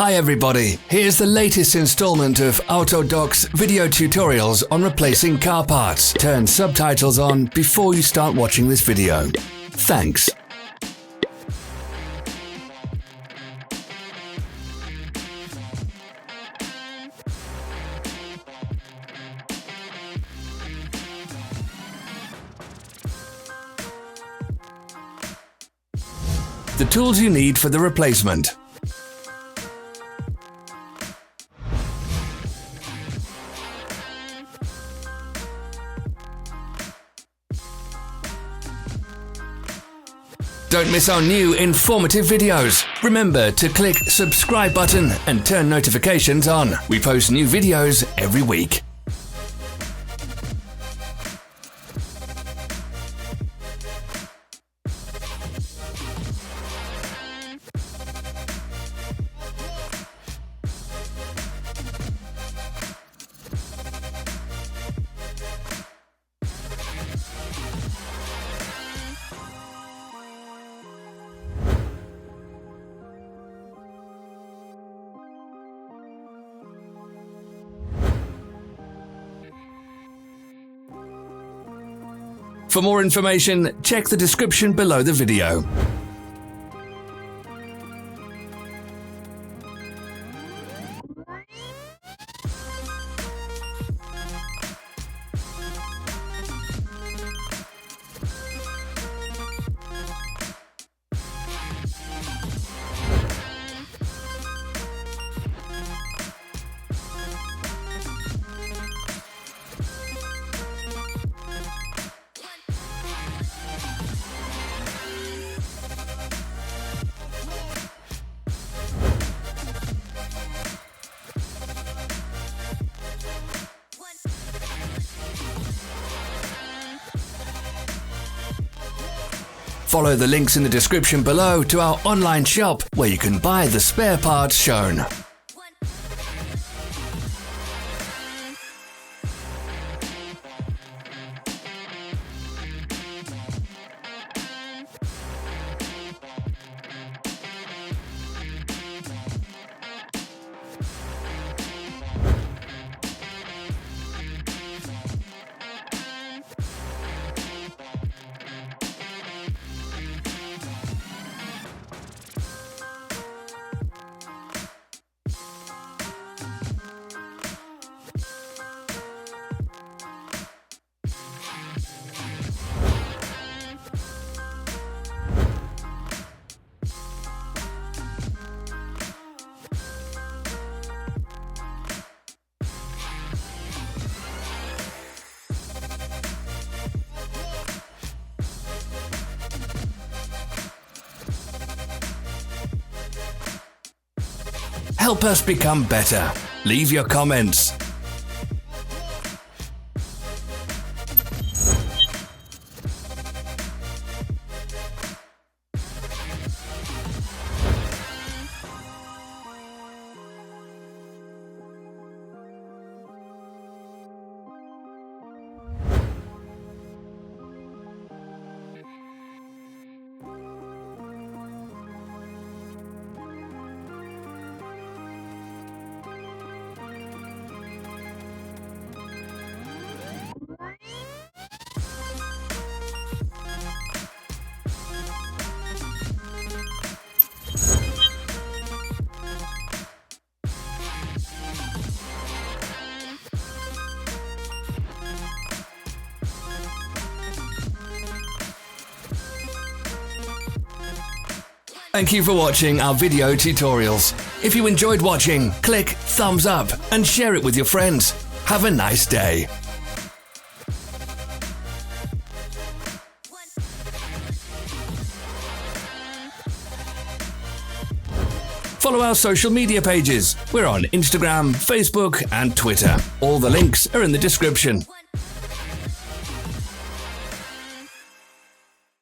Hi everybody, here's the latest installment of Autodoc's video tutorials on replacing car parts. Turn subtitles on before you start watching this video. Thanks. The tools you need for the replacement. Don't miss our new informative videos. Remember to click subscribe button and turn notifications on. We post new videos every week. For more information, check the description below the video. Follow the links in the description below to our online shop where you can buy the spare parts shown. Help us become better. Leave your comments. Thank you for watching our video tutorials. If you enjoyed watching, click thumbs up and share it with your friends. Have a nice day. Follow our social media pages. We're on Instagram, Facebook, and Twitter. All the links are in the description.